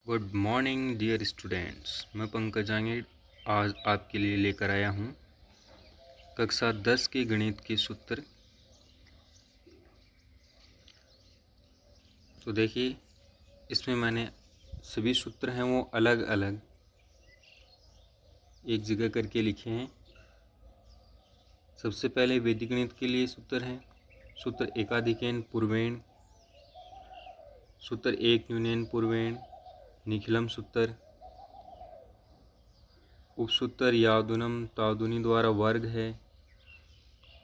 Good morning dear students. मैं पंकज आंगेड़ आज आपके लिए लेकर आया हूँ कक्षा 10 के गणित के सूत्र। तो देखिए, इसमें मैंने सभी सूत्र हैं वो अलग अलग एक जगह करके लिखे हैं। सबसे पहले वैदिक गणित के लिए सूत्र हैं। सूत्र एकाधिकेन पूर्वेण, सूत्र एक यूनियन पूर्वेण, निखिलम सूत्र, उपसूत्र यादुनम तादुनी द्वारा वर्ग है,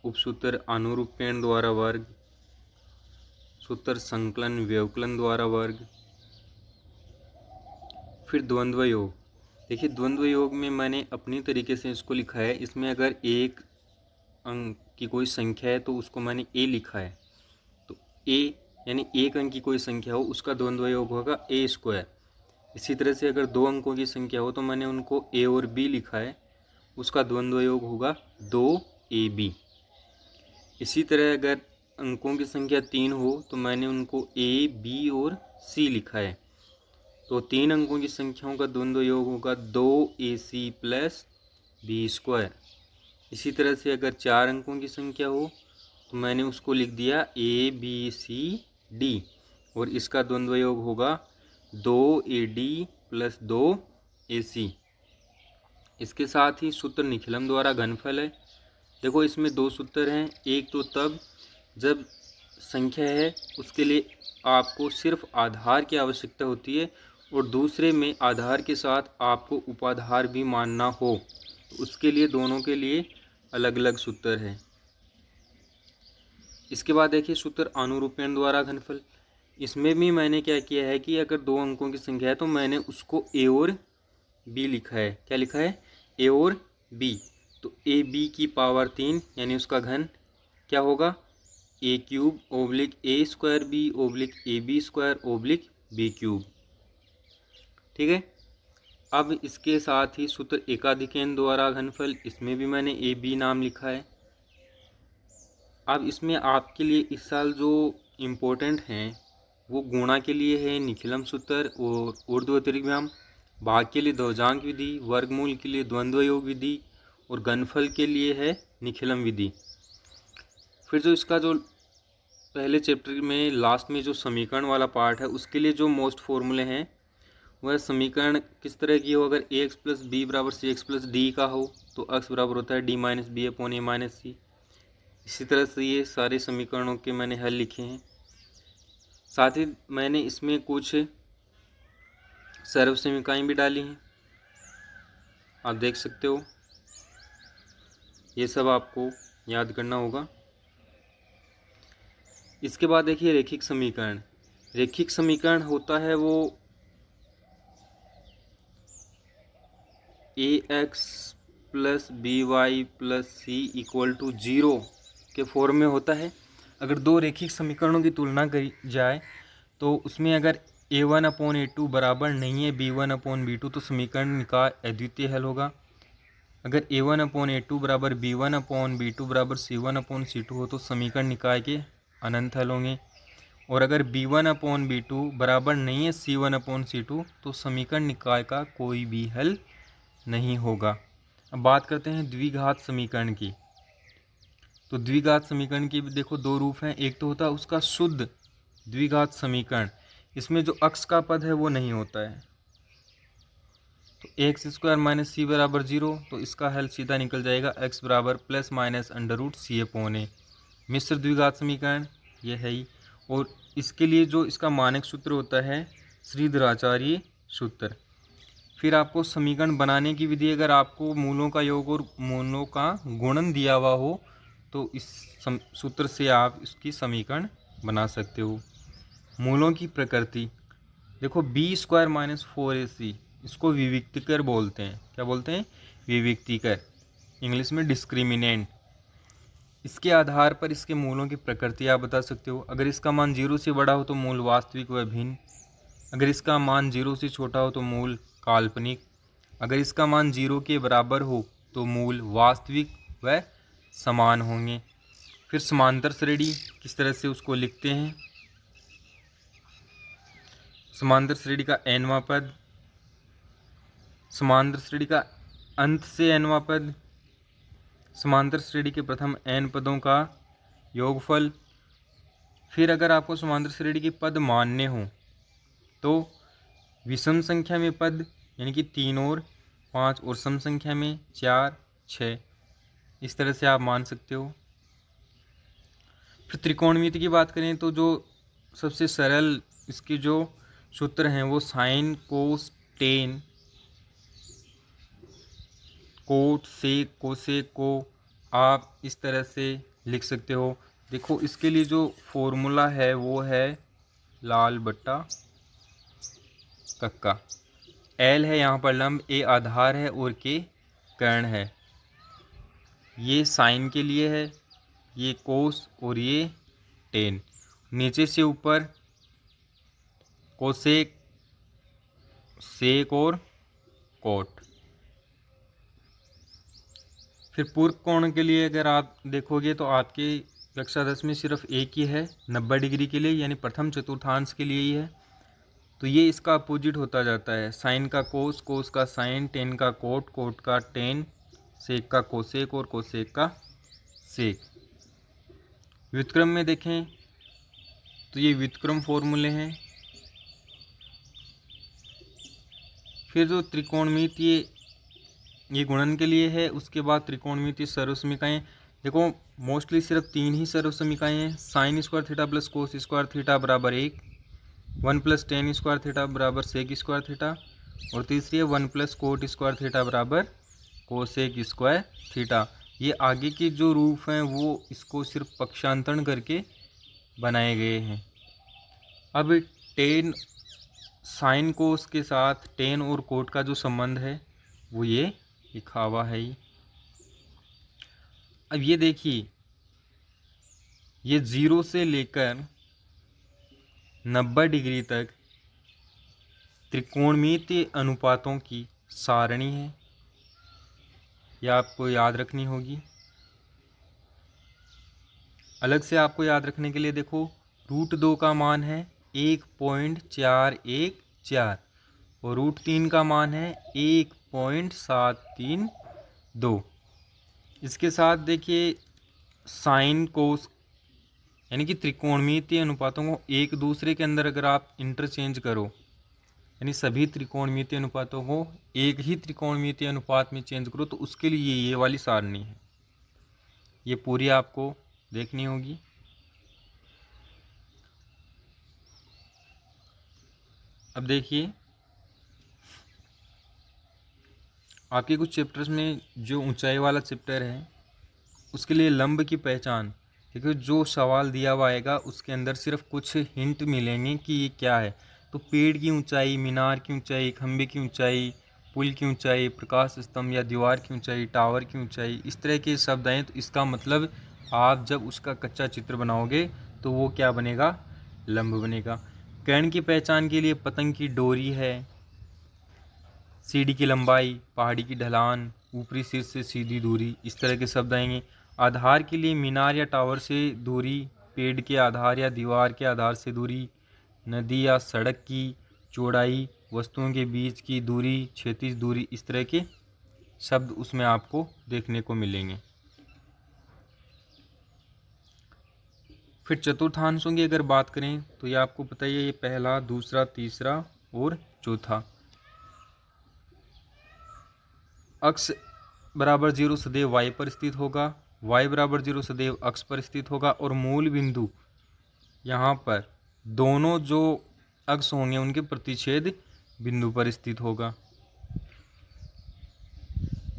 उपसूत्र अनुरूपेण द्वारा वर्ग, सूत्र संकलन व्यवकलन द्वारा वर्ग, फिर द्वंद्व योग। देखिए, द्वंद्व योग में मैंने अपनी तरीके से इसको लिखा है। इसमें अगर एक अंक की कोई संख्या है तो उसको मैंने ए लिखा है। तो ए यानी एक अंक की कोई संख्या हो उसका द्वंद्व योग होगा ए स्क्वायर। इसी तरह से अगर दो अंकों की संख्या हो तो मैंने उनको ए और बी लिखा है, उसका द्वंद्व योग होगा 2ab। इसी तरह अगर अंकों की संख्या 3 हो तो मैंने उनको ए बी और सी लिखा है, तो 3 अंकों की संख्याओं का द्वंद्व योग होगा 2ac प्लस बी स्क्वायर। इसी तरह से अगर 4 अंकों की संख्या हो तो मैंने उसको लिख दिया ए बी सी डी, और इसका द्वंद्व योग होगा 2ad प्लस 2ac। इसके साथ ही सूत्र निखिलम द्वारा घनफल है। देखो, इसमें दो सूत्र हैं। एक तो तब जब संख्या है उसके लिए आपको सिर्फ आधार की आवश्यकता होती है, और दूसरे में आधार के साथ आपको उपाधार भी मानना हो, तो उसके लिए दोनों के लिए अलग अलग सूत्र है। इसके बाद देखिए सूत्र अनुरूपेण द्वारा घनफल। इसमें भी मैंने क्या किया है कि अगर दो अंकों की संख्या है तो मैंने उसको ए और बी लिखा है। क्या लिखा है? ए और बी। तो ए बी की पावर 3 यानी उसका घन क्या होगा? A cube oblique A square B oblique A B square oblique B cube. ठीक है। अब इसके साथ ही सूत्र एकाधिकेन द्वारा घनफल, इसमें भी मैंने ए बी नाम लिखा है। अब इसमें आपके लिए इस साल जो इम्पोर्टेंट हैं वो गुणा के लिए है निखिलम सूत्र और ऊर्ध्वतिर्यम, भाग के लिए ध्वजांक विधि, वर्गमूल के लिए द्वंद्व योग विधि, और घनफल के लिए है निखिलम विधि। फिर जो इसका जो पहले चैप्टर में लास्ट में जो समीकरण वाला पार्ट है उसके लिए जो मोस्ट फॉर्मूले हैं वह समीकरण किस तरह की हो। अगर ए एक्स प्लस बी बराबर सी एक्स प्लस डी का हो तो एक्स बराबर होता है डी माइनस बी अपॉन ए माइनस सी। इसी तरह से ये सारे समीकरणों के मैंने हल लिखे हैं। साथ ही मैंने इसमें कुछ सर्व समीकरण भी डाली हैं, आप देख सकते हो। ये सब आपको याद करना होगा। इसके बाद देखिए रैखिक समीकरण। रैखिक समीकरण होता है वो A X plus B Y plus C equal to 0 के फॉर्म में होता है। अगर दो रैखिक समीकरणों की तुलना करी जाए तो उसमें अगर a1/a2 बराबर नहीं है b1/b2 तो समीकरण का अद्वितीय हल होगा। अगर a1/a2 बराबर b1/b2 बराबर c1/c2 हो तो समीकरण निकाय के अनंत हल होंगे। और अगर b1/b2 बराबर नहीं है c1/c2 तो समीकरण निकाय का कोई भी हल नहीं होगा। अब बात करते हैं द्विघात समीकरण की। तो द्विघात समीकरण की देखो दो रूप हैं। एक तो होता है उसका शुद्ध द्विघात समीकरण, इसमें जो अक्ष का पद है वो नहीं होता है। तो एक्स स्क्वायर माइनस सी बराबर 0, तो इसका हल सीधा निकल जाएगा एक्स बराबर प्लस माइनस अंडर रूट सी अपॉन ए। मिश्र द्विघात समीकरण ये है ही। और इसके लिए जो इसका मानक सूत्र होता है श्रीधराचार्य सूत्र। फिर आपको समीकरण बनाने की विधि, अगर आपको मूलों का योग और मूलों का गुणन दिया हुआ हो तो इस सूत्र से आप इसकी समीकरण बना सकते हो। मूलों की प्रकृति देखो, बी स्क्वायर माइनस 4ac इसको विविक्तिकर बोलते हैं। क्या बोलते हैं? विविक्तिकर, इंग्लिश में डिस्क्रिमिनेंट। इसके आधार पर इसके मूलों की प्रकृति आप बता सकते हो। अगर इसका मान 0 से बड़ा हो तो मूल वास्तविक व भिन्न, अगर इसका मान 0 से छोटा हो तो मूल काल्पनिक, अगर इसका मान 0 के बराबर हो तो मूल वास्तविक व समान होंगे। फिर समांतर श्रेणी किस तरह से उसको लिखते हैं। समांतर श्रेणी का nवां पद, समांतर श्रेणी का अंत से nवां पद, समांतर श्रेणी के प्रथम n पदों का योगफल। फिर अगर आपको समांतर श्रेणी के पद मानने हों तो विषम संख्या में पद यानी कि 3 और 5, और सम संख्या में 4, 6, इस तरह से आप मान सकते हो। फिर त्रिकोणमिति की बात करें तो जो सबसे सरल इसके जो सूत्र हैं वो साइन, कोस, टेन, कोट, सेक, कोसेक को आप इस तरह से लिख सकते हो। देखो इसके लिए जो फॉर्मूला है वो है लाल बट्टा कक्का। एल है यहाँ पर लंब, ए आधार है और के कर्ण है। ये साइन के लिए है, ये कोस और ये टेन। नीचे से ऊपर कोसेक, सेक और कोट। फिर पूर्व कोण के लिए अगर आप देखोगे तो आपके कक्षा 10 में सिर्फ एक ही है 90 डिग्री के लिए, यानी प्रथम चतुर्थांश के लिए ही है। तो ये इसका अपोजिट होता जाता है, साइन का कोस, कोस का साइन, टेन का कोट, कोट का टेन, सेक का कोसेक और कोसेक का सेक। व्युत्क्रम में देखें तो ये व्युत्क्रम फॉर्मूले हैं। फिर जो त्रिकोणमितीय ये गुणन के लिए है, उसके बाद त्रिकोणमितीय सर्वसमीकाएं। देखो मोस्टली सिर्फ 3 ही सर्वसमीकाएं हैं, sine square theta plus cos square theta बराबर 1, 1 प्लस टेन स्क्वायर थीटा बराबर सेक स्क्वायर थीटा, और तीसरी है 1 प्लस कोट स्क्वायर थीटा बराबर कोसेक स्क्वायर थीटा। ये आगे के जो रूप हैं वो इसको सिर्फ पक्षांतरण करके बनाए गए हैं। अब टेन साइन कोस के साथ टेन और कोट का जो संबंध है वो ये लिखा हुआ है। अब ये देखिए, ये 0 से लेकर 90 डिग्री तक त्रिकोणमितीय अनुपातों की सारणी है, यह आपको याद रखनी होगी। अलग से आपको याद रखने के लिए देखो, √2 का मान है 1.414 और √3 का मान है 1.732। इसके साथ देखिए साइन कोस यानी कि त्रिकोणमितीय अनुपातों को एक दूसरे के अंदर अगर आप इंटरचेंज करो, यानी सभी त्रिकोणमितीय अनुपातों को एक ही त्रिकोणमितीय अनुपात में चेंज करो, तो उसके लिए ये वाली सारणी है, ये पूरी आपको देखनी होगी। अब देखिए आपके कुछ चैप्टर्स में जो ऊंचाई वाला चैप्टर है उसके लिए लंब की पहचान, क्योंकि जो सवाल दिया हुआ आएगा उसके अंदर सिर्फ कुछ हिंट मिलेंगे कि ये क्या है। तो पेड़ की ऊंचाई, मीनार की ऊंचाई, खंबे की ऊंचाई, पुल की ऊंचाई, प्रकाश स्तंभ या दीवार की ऊंचाई, टावर की ऊंचाई, इस तरह के शब्द आए तो इसका मतलब आप जब उसका कच्चा चित्र बनाओगे तो वो क्या बनेगा, लंब बनेगा। कर्ण की पहचान के लिए पतंग की डोरी है, सीढ़ी की लंबाई, पहाड़ी की ढलान, ऊपरी शीर्ष से सीधी दूरी, इस तरह के शब्द आएंगे। आधार के लिए मीनार या टावर से दूरी, पेड़ के आधार या दीवार के आधार से दूरी, नदी या सड़क की चौड़ाई, वस्तुओं के बीच की दूरी, क्षैतिज दूरी, इस तरह के शब्द उसमें आपको देखने को मिलेंगे। फिर चतुर्थांशों की अगर बात करें तो ये आपको पता ही है, ये पहला, दूसरा, तीसरा और चौथा। अक्ष बराबर 0 सदैव y पर स्थित होगा, y बराबर 0 सदैव अक्ष पर स्थित होगा, और मूल बिंदु यहाँ पर दोनों जो अक्ष होंगे उनके प्रतिच्छेद बिंदु पर स्थित होगा।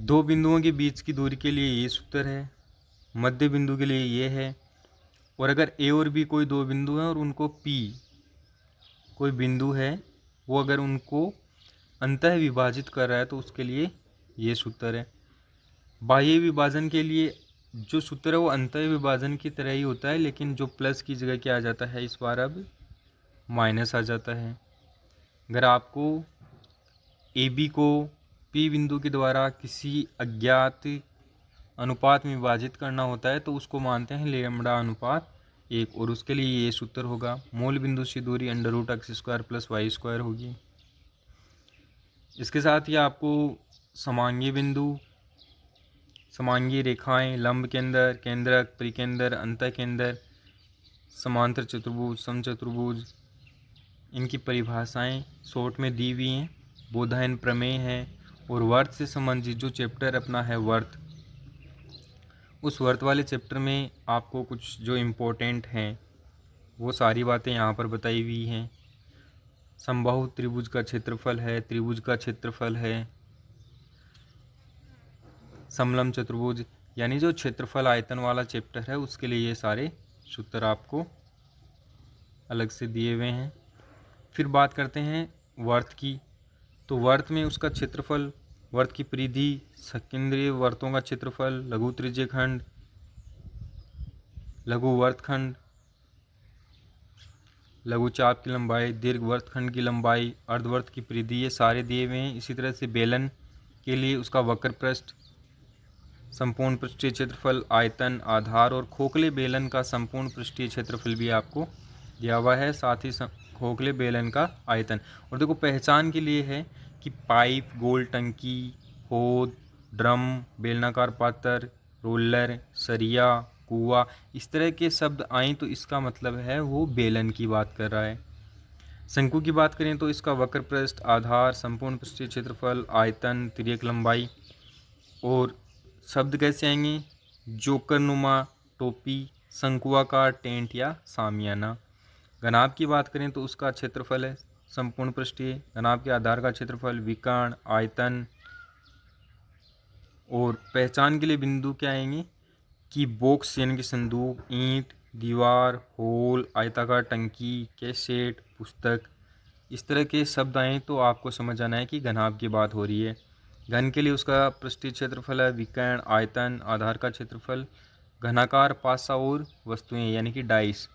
दो बिंदुओं के बीच की दूरी के लिए ये सूत्र है, मध्य बिंदु के लिए ये है, और अगर ए और बी कोई दो बिंदु हैं और उनको P कोई बिंदु है, वो अगर उनको अंतः विभाजित कर रहा है तो उसके लिए ये सूत्र है। बाह्य विभाजन के लिए जो सूत्र है वो अंतः विभाजन की तरह ही होता है, लेकिन जो प्लस की जगह क्या आ जाता है, इस बार अब माइनस आ जाता है। अगर आपको ए बी को P बिंदु के द्वारा किसी अज्ञात अनुपात में विभाजित करना होता है तो उसको मानते हैं लैम्ब्डा अनुपात 1, और उसके लिए ये सूत्र होगा, मूल बिंदु से दूरी √x² + y² होगी। इसके साथ ही आपको समांगी बिंदु, समांगी रेखाएं, लंब केंद्र, केंद्रक, परिकेंद्र, अंतःकेंद्र, समांतर चतुर्भुज, समचतुर्भुज, इनकी परिभाषाएं शॉर्ट में दी हुई हैं। बोधायन प्रमेय है, और वर्त से संबंधित जो चैप्टर अपना है वर्त, उस वर्त वाले चैप्टर में आपको कुछ जो इम्पोर्टेंट हैं वो सारी बातें यहाँ पर बताई हुई हैं। समबाहु त्रिभुज का क्षेत्रफल है, त्रिभुज का क्षेत्रफल है, समलंब चतुर्भुज, यानी जो क्षेत्रफल आयतन वाला चैप्टर है उसके लिए ये सारे सूत्र आपको अलग से दिए हुए हैं। फिर बात करते हैं वर्त की। तो वर्त में उसका क्षेत्रफल, वर्त की परिधि, सकेंद्रीय वर्तों का क्षेत्रफल, लघु त्रिज्यखंड, लघु वर्तखंड, लघु चाप की लंबाई, दीर्घ वर्तखंड की लंबाई, अर्धवर्त की परिधि, ये सारे दिए हुए हैं। इसी तरह से बेलन के लिए उसका वक्र पृष्ठ, संपूर्ण पृष्ठीय क्षेत्रफल, आयतन, आधार, और खोखले बेलन का संपूर्ण पृष्ठीय क्षेत्रफल भी आपको दिया हुआ है, साथ ही खोखले बेलन का आयतन। और देखो पहचान के लिए है कि पाइप, गोल टंकी, होद, ड्रम, बेलनाकार पात्र, रोलर, सरिया, कुआ, इस तरह के शब्द आए तो इसका मतलब है वो बेलन की बात कर रहा है। शंकु की बात करें तो इसका वक्र पृष्ठ, आधार, संपूर्ण पृष्ठीय क्षेत्रफल, आयतन, तिर्यक लंबाई। और शब्द कैसे आएंगे? जोकरनुमा टोपी, शंकुआकार टेंट या सामियाना। घनाभ की बात करें तो उसका क्षेत्रफल है संपूर्ण पृष्ठीय, घनाभ के आधार का क्षेत्रफल, विकर्ण, आयतन। और पहचान के लिए बिंदु क्या आएंगे कि बॉक्स यानी कि संदूक, ईंट, दीवार, होल, आयताकार टंकी, कैसेट, पुस्तक, इस तरह के शब्द आए तो आपको समझ आना है कि घनाभ की बात हो रही है। घन के लिए उसका पृष्ठीय क्षेत्रफल है, विकर्ण, आयतन, आधार का क्षेत्रफल, घनाकार पासा और वस्तुएं यानी कि डाइस।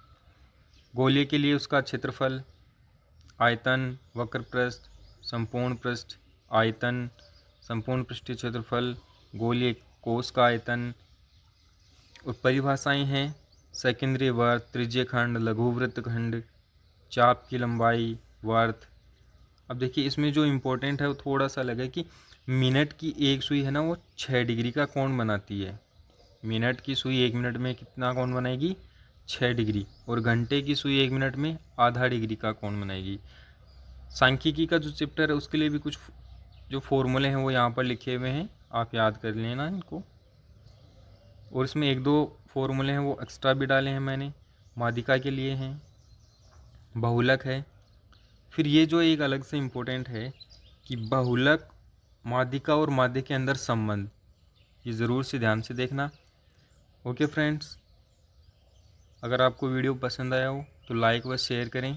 गोलीय के लिए उसका क्षेत्रफल, आयतन, वक्र पृष्ठ, संपूर्ण पृष्ठ, आयतन, संपूर्ण पृष्ठीय क्षेत्रफल, गोलीय कोश का आयतन। और परिभाषाएं हैं सकेंद्रीय वर्त, त्रिज्यखंड, लघु वृत्तखंड, चाप की लंबाई, वर्त। अब देखिए इसमें जो इम्पोर्टेंट है वो थोड़ा सा अलग है कि मिनट की एक सुई है ना वो 6 डिग्री का कोण बनाती है। मिनट की सुई 1 मिनट में कितना कोण बनाएगी? 6 डिग्री। और घंटे की सुई 1 मिनट में आधा डिग्री का कोण बनाएगी। सांख्यिकी का जो चैप्टर है उसके लिए भी कुछ जो फॉर्मूले हैं वो यहाँ पर लिखे हुए हैं, आप याद कर लेना इनको। और इसमें 1-2 फॉर्मूले हैं वो एक्स्ट्रा भी डाले हैं मैंने, माध्यिका के लिए हैं, बहुलक है। फिर ये जो एक अलग से इम्पोर्टेंट है कि बहुलक, माध्यिका और माध्य के अंदर संबंध, ये ज़रूर से ध्यान से देखना। ओके फ्रेंड्स, अगर आपको वीडियो पसंद आया हो तो लाइक व शेयर करें।